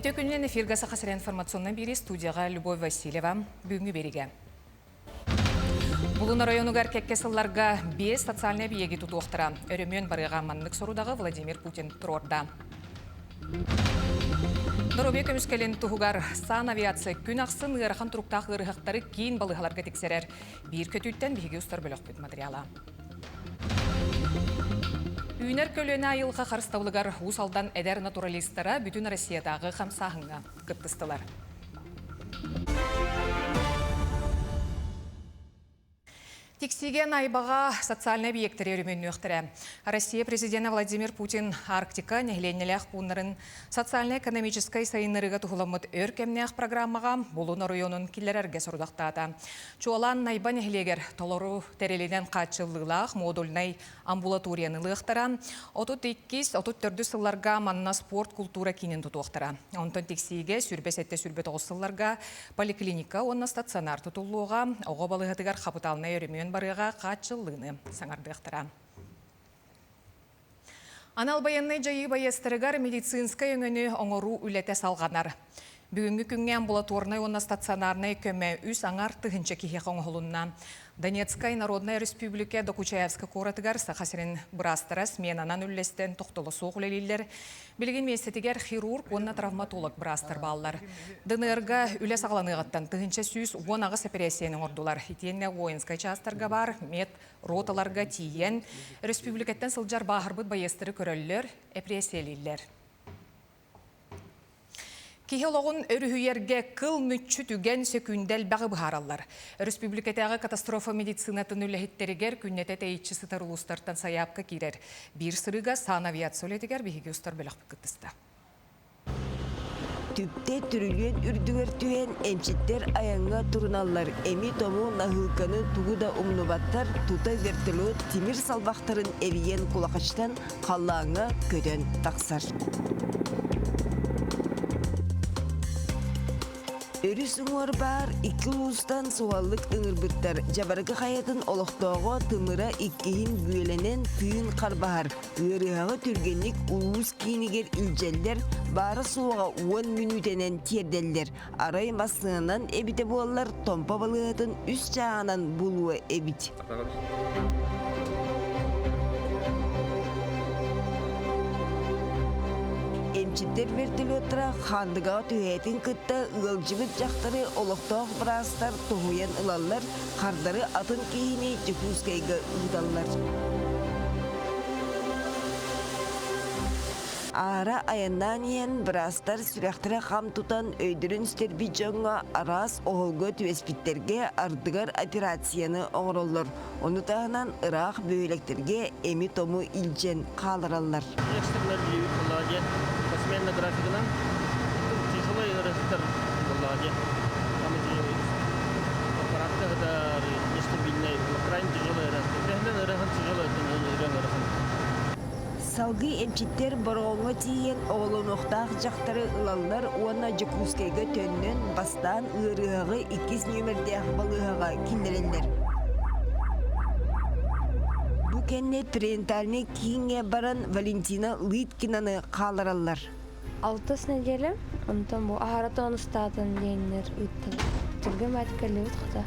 Бите күнінен эфирға сақасыр информационный бері студияға Любовь Васильева бүгінгі береге. Бұлын районугар кеккесылларға 5 социальный биеге тұтуқтыра. Өрімен барыға маннық сорудағы Владимир Путин тұрорда. Нұрубе көміскелін тұғығар сан авиация күн ақсын ғырған тұрықтағы ғырғақтары кейін балығаларға тексерер. Bir көтүйттен бігі ұстар бөлік бүт материала. Үйінер көліне айылға қарыстаулығар ұсалдан әдер натуралистара бүтін Россиядағы қамсағыңа күттістілер. Тексиген айбаға социальный объекттері өрімен өқтірі. Россия президенті Владимир Путин Арктика нәхленелек бұнларын социально-экономической сайынырыға тұғыламыд өркемнеқ программаға болуын районын келерерге сұрдақтады. Чуалан найба нәхлегер толору тәреледен қатшылығылақ модульнай амбулаторияны лықтыра, 32-34 сылларға манна спорт культура кейнен тұтуқтыра. Онтан тексиге сүрбесетте сүрбет оғысылларға поликлиника, онна стационар тұтылуға, оғы балығытығар қапыталына өрімен барыға қатшылығыны саңардықтыра. Анал баянны жайы байыстырығар медицинскай өңіні оңыру үләте салғанар. Бүгінгі күнге амбулаторнай онна стационарнай көмі үс аңар тұхынча кихе қоңғылынна. Донецкая Народная Республика Докучаевска коратыгар сақасырын бұрастыра сменанан үллестен тоқтылы соғылелілер. Білген местетігер хирург, онна травматолог бұрастыр балылар. ДНРға үлі сағаланығаттан тұхынча сүйіс онағыз операцияның ордулар. Итенне воинскай частарға бар, мед роталарға тиен, республикаттан сылжар бағырбыт байыстыры көрілілер, операциялилер. Кихелоғын өріхүйерге қыл мүтчі түген сөкүндел бағы бұхаралар. Республикатағы катастрофа медицинатын үләхеттерігер күннете тәйітші сытарылыстартан саяпқа керер. Bir сырыға сан авиация өлетігер бейгі ұстар бөліқ бұқыттысты. Түпте түрілген үрдігер түйен әмчеттер аяңға тұрыналар. Әми тому нахылқаны туғуда умнубаттар тута вертолет темір салбақтарын әвиен құлақачтан қаллаңа көден тақсар. Өріс ұңыр бар, икі ұлыстан суаллық ұңырбыттар. Жабарғы қаятын олықтауға тымыра иккейін бүйеленен күйін қарбағар. Өріғағы түргенлік ұлыс кейінігер үлжелдер бары суға 10 минутенен терделдер. Арай масыңынан әбіте болалар томпа балығатын үс жағынан бұлуы әбіт. Эмчиттер вертолеттара хандыға түйетін күтті ұлжыбыт жақтары олықтақ бұрастар тұғуян ұлалар, қардары атын кейіне жүкізгейгі ұдалар. Ара аяндан ен бұрастар сүрәқтірі қам тұтан өйдірін стербі жоңға арас оғылғы түвеспиттерге ардығар операцияны оңыролыр. Оны тағынан ұрақ бөйлектерге әмі тому илжен қалыралар. Посменно графикынан тяжелый растер была. Аппаратта это нестабильный, крайне тяжелый растер. Салгы эмчиттер борғонға тиен оғылын оқтақ жақтары ұлалар уана жүкускейгі төннен бастан ұйрығы 2 нөмірде балығыға келдерелдер. Бұ кәнне перинатальный кейінге баран Валентина Лыткинаны қалыралар. 6 неделе, онтан бұл ағараты статын дейінлер үттілі. Түрген мәтікерлі үтқыда.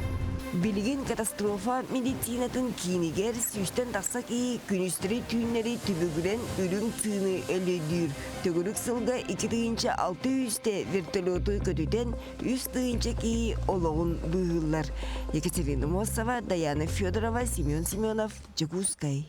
Білген катастрофа медицинатын кейінігер сүйістен тақса кейі күністері түйінлері түбігірен үрін түйіні өлі-дүр. Төгірік сылға 2-600-те вертолеты көтуден 3-тыгінші кейі олығын бұғылар. Екатерина Мосова, Даяна Федорова, Семен Семенов, Чекускай.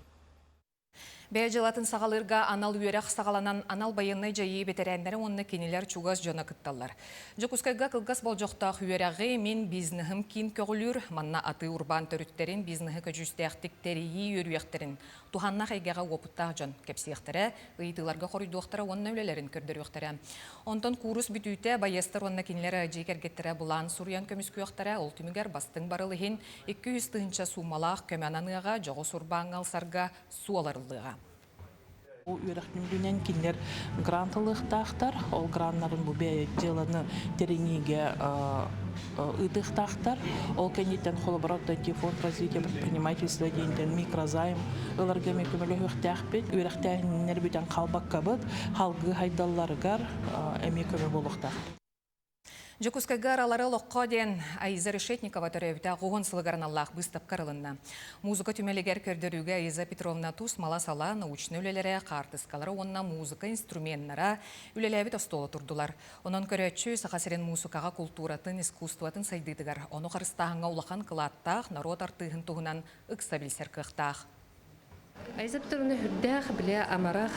Бәжелатын сағалырға анал үйерақ сағаланан анал байынны жайы бетерәндері онны кенелер чугас жона кытталар. Жокускайға кылгас бол жоқтақ үйерағы мен бизнығым кейін көгілір, манна аты урбан төріттерін бизнығы көжістәқтіктері үйеріяқтерін туханна қайгаға опыттақ жон кепсияқтары, ұйытыларға қорыйдуақтары онны өлелерін көрдіріяқтары. Онтан курус бүтүйті байестар онны кенелер жекергеттері бұлан сұриян көміскүйақтары ол түмігер бастың барылығын 200 тыынча сумалақ көмәнаныға жоғы сұрбаң алсарға су аларылыға. Ол үйрәхтен кинлер грантылықтақтар, ол гранттарын бұл бәйі жыланы тереңеге ыдықтақтар, ол кәнеттен холоборотты фонд развития предпринимательства дейінден микрозайм ыларға мекемелі өқтәқпет, үйрәхтәнер бітен қалбақ қабыт, халғы хайдалларығар әмекеме болуқтақ. Жокускайгар алары лоққа ден Айза Решетникова төрәбіті ғуғын сылығарын Аллах бұстап қарылынна. Музыка түмелегер көрдіруге Айза Петровна Тус мала сала научны үлелері қартысқалары онна музыка инструментнара үлеләбі тостолы тұрдылар. Онын көрәтші сақасырен музыкаға культуратын, искусстватын сайдыдығар. Оны қарыстағыңа улақан қылаттақ, народ артығын тұғынан ұқса білсер қықтақ. Айза Петровна хүрдәқ біле амарақ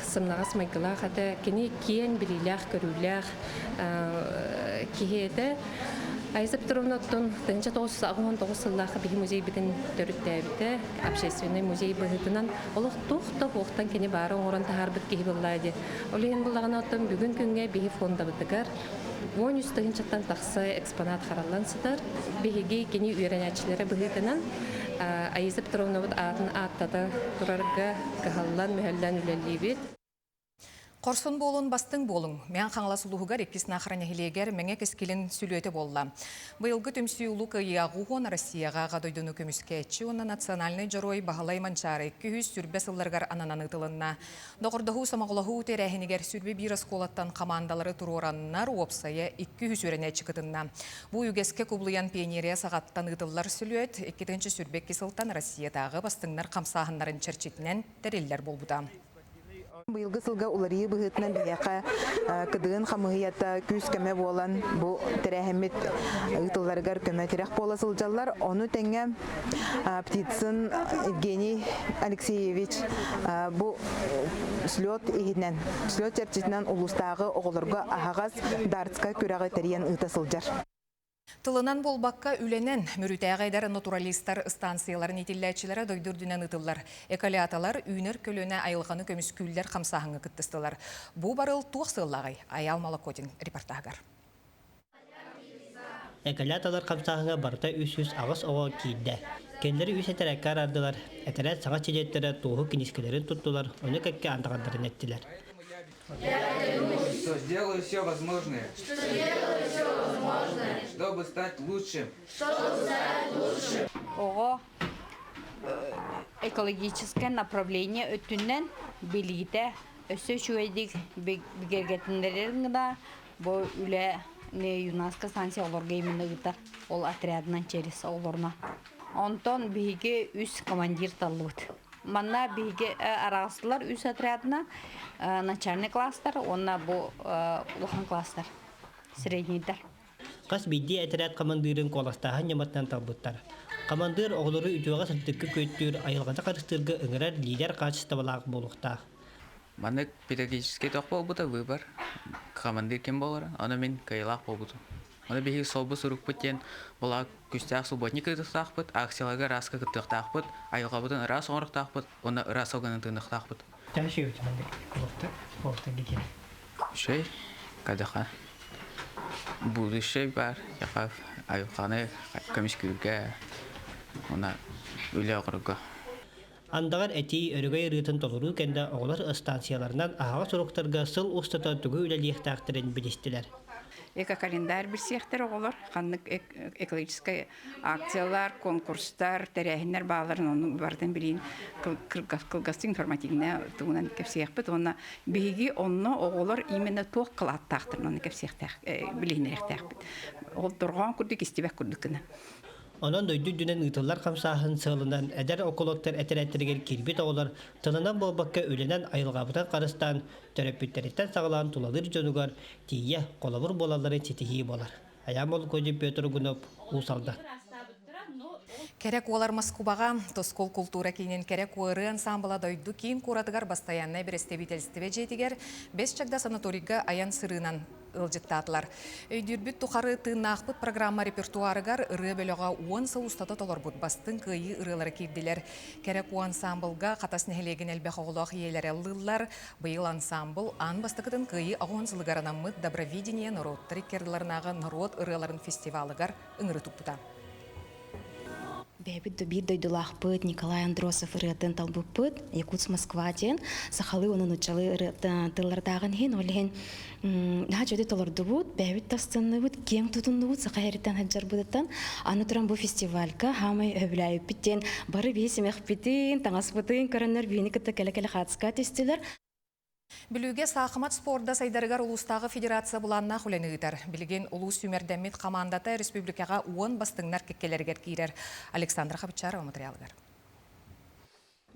сымнағас майгылақ әті кені кен біліләқ көріләқ кейеді. Айза Петровна тұн 1999 сыллағы бігі музей бітін төріттәбіті, общественный музей бұғытынан олық тұқтық оқтан кені бары оңырын тағар бұт кейі бұллайды. Олығын бұллағына тұн бүгін күнге бігі фонда бұтығар. 13 жаттан тақсы экспонат қаралансыдар. Бігіге кені үйренәтшілері бұғытынан Айза Петровна атын аттата тұрарға қағалан мүхәллән үләлі бет. Қорсын болын бастың болың. Мен қаңла сұлуғығар еккесін ақырын әхілегер мәңе кескелін сүлөті болла. Бұйылғы түмсі ұлы қияғуғын Россияға ғадойдыны көміске әтші оны национальный жорой бағалай манчары 200 сүрбе сылларғар анананы тылынна. Доғырдығы самағылығы өтерәхінегер сүрбе бір сколаттан командалары тұру оранынар опсая 200 өріне чықытынна. Бұл үгеске көбілиян пионерия сағаттан ұтылар сүлөт, 2-ші сүрбек кесілтан Россиядағы бастыңнар қамсағынларын чәрчетінен тәрелілер болбуда. Быйылгы сылга уларыйы быһытынан бияқа кыдыгын хамыйята күз көмө болан бу терәһәмит ытылларгар көмө терәх бола сылжаллар. Оны тәңгә Птицын Евгений Алексеевич бу слет игеннән слет чәрчетеннән улустагы оғылырга ахагас дартска күрәгә терән ыта сылжар. Тылынан болбаққа үленен мүрітәғайдар натуралистар станцияларын етілләтшілері дойдырдынан ұтылар. Эколяталар үйнер көліне айылғаны көміскүлдер қамсағыңы күттістілер. Бұ барыл туақ сыллағай. Аял Малакотин репортағар. Эколяталар қамсағыңа барта үсіз ағыс оға кейді. Кендері үс әтәрәккар ардылар. Әтәрәт саңа чедеттері туғы кенескелерін тұттылар. Оны көкке антағандарын әттілер. Что сделаю все возможное. Чтобы стать лучшим. Ого экологическое направление өтүннен билгите өсө чуйдик бигергетиндерин бу үле не ЮНЕСКО станция олорга именно ыта ол отрядынан через олорна. Онтон биге үс командир таллыбыт. Манна биге арасылар үс отрядына начальный класстар, онна бу улахан класстар, среднийдер. Қас бидді әтірәт командырын қоластағын яматтан талбыттар. Командыр оғылыры үтуаға сілтіккі көйттір айылғада қарыстырғы үңірәр лидер қачыстабалақ болуқта. Маны педагогический тоқ болбыта выбор. Командир кем болар? Оны мен кайлақ болбыту. Оны бейгі солбы сұруқ бүттен бұла күстәқ субботник ұтықтақ бұт, акцияларға расқа күттіқтақ бұт, айылға бұтын рас оңырықтақ бұт, оны рас оғанын тұнықтақ бұт. Тәші өтімінде қолықты кетен. Шей, қадыға. Будущее бар, яқав айылғаны көміскүрге, оны үлі оғырға. Андағар әтей өрігай рытын толыру кәнді оғылар станцияларынан ағаға сұруқтарға сыл ұстата түгі үләліқтақтырын білістілер. Эко-календарь бір сектор оғылар, қанық экологический акциялар, конкурстар, тәрәхінлер бағаларын оның бардың білейін қылғасты информативіне тұғынан кәпсеяқ бұд. Оны бейге оны оғылар именно тоқ қылаттақтырын оны кәпсеяқ білейінеректәқ бұд. Ол тұрған күрдік істебәк күрдікіні. Онан дойду дүнен ұтылар қамсағын сылынан әдер околоктар әтірәттіргер кербет оғылар тылынан болбаққа өленен айылғабытан қарыстан төрөппеттереттен сағылан тұладыр жонуғар тие қолабыр болалары тетихи болар. Аям ол көжіп Петр Гунов ұсалды. Керек олар Москваға тоскол культура кейінен керек уыры ансамбыла дойду кейін куратығар бастаянна бір estebitelistebe жетігер 5 чагда санаторийға аян сырынан ылжыттатылар. Өйдүрбіт тұқары тыынақпыт программа репертуарыгар ыры бөліға 10 сыл ұстата толар бұд бастың күйі ырылары кейділер. Керек у ансамбылға қатас нәхелеген әлбәқ оғылақ елері лылар. Бұйыл ансамбыл ан бастықытын күйі ағуан сылыгаранамыд добровидение народ тарикерларынағы народ ырыларын фестивалыгар ыңыры тұппыта. Бәбит бир дойдулахпыт Николай Андросов ырытын талбыппыт Якутск Москва ден сахалы onun учалы тыллардагын хин олен да жөдө толорду бут бәбит тастынны бут кең тутунду бут сахайрыттан хаджар бутан аны туран бу фестивальга хамай өбүлайып биттен бары бесемех битин таңаспытын көрөннөр бини кытта келе хатска тестилер. Білуге сақымат спорда сайдарыгар улустағы федерация бұланна құлені ұйтар. Білген улус сүмердәмет командата республикаға 10 бастыңнар кеккелергер кейрер. Александр Хабычарова материалығар.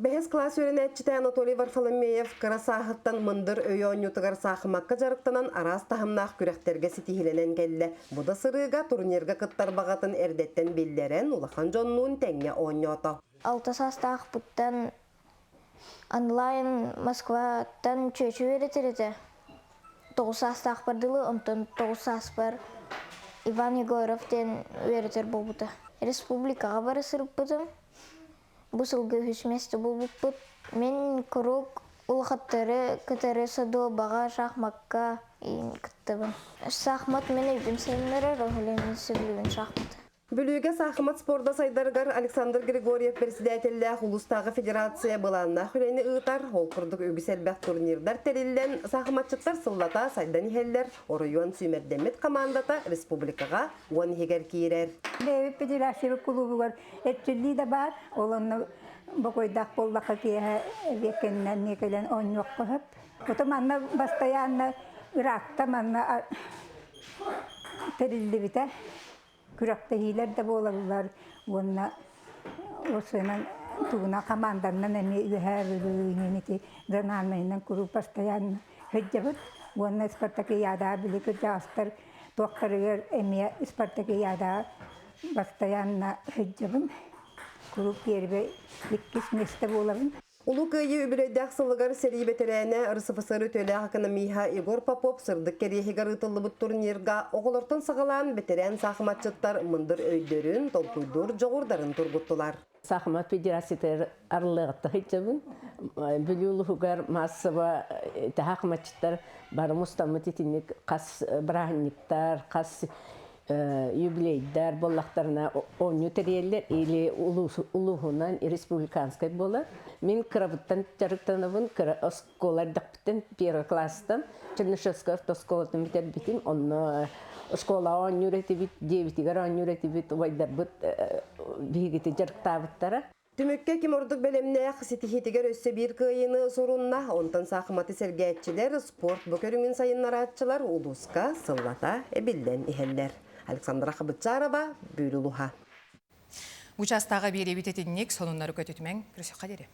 Бәхес класс өрінәтчіті Анатолий Варфоломеев қарасағыттан мұндыр өйон ютығар сақымаққа жарықтанан арас тахымнақ күректерге сетихіленен келі. Бұда сырыға турнирға кыттар бағатын әрдеттен белдерен улахан жоннуын тәңе ойнеоты. 6 састақ бұттан онлайн Москвадан чөчу өретереді. 9 састақ бардылы, онтын 9 састақ бар Иван Егоровтен өретер болбыты. Республикаға бары сырып бұдым. Бұсылғы хүсместі болбыппыт. Мен күрік ұлғаттары күтәрі саду баға шахматқа күттібім. Шахмат мен өйбім сәлінері рөхілемін сөйлігін шахматы. Бүліге сақымат спорда сайдаргар Александр Григорьев председателі Улустағы федерация бұланна хүрені ұйтар, ол күрдік өгіселбәк турнирдар тәрелілен сақыматчыттар сыллата сайдан ихеллер, орыюан сүймердемет командата республикаға 10 хегер кейрер. Бәйбі федерация клубы бар, әтчілі де бар, оланы бұқойдақ болдаққа кейі векеннен некелен ойнуақ қығып. Бұтым анна бастаянна Иракта манна тәрелі біті. Күрәкті хейлер де болалылар, онына осынан туына командарынан әме үйәбілігінеті жанармайынан күріп бастаян хөджабыт. Онына Спартаки яда білікі жастар тоқтарығыр әме Спартаки яда бастаянна хөджабын. Күріп кербе ліккіс месті болабын. Улу күйі үбірейдәк сылығар сәрі бетерәне РСФСР өтөлі экономия Егор Попов сырдық керехігар ұтылы бұт турнирға оғылыртын сығылан бетерән сақыматчыттар мұндыр өйдерін, толпуйдыр жоғырдарын тұрғыттылар. Сақымат федерациятер арылығытты хитчабын. Бүлі ұғығар массыва тәхақыматчыттар бары мұстамыт етінік қас бірағынниктар, қас юбилейдер боллақтарына ойну тәрелер или улуғынан республиканскай болар. Мен қырабыттан жарықтанабын, осколардақпыттан первый класстан, Чернышевсков осколатын бітер бітін, оны школа ойну ретибит, 9-гар ойну ретибит, ойдар бұт бейгеті жарықтабыттара. Түмікке кем ордық бәлемне қысетихетігер өсі бір қиыны сұрынна, онтан сақыматы сәргәтчілер, спорт бүкөріңін сайыннаратчылар улуска сыллата әбілден ихеллер. Александра Хабычарова, Бүйрілуха. Участағы бері бітетіннек сонынлары көтетімен күрісі қадері.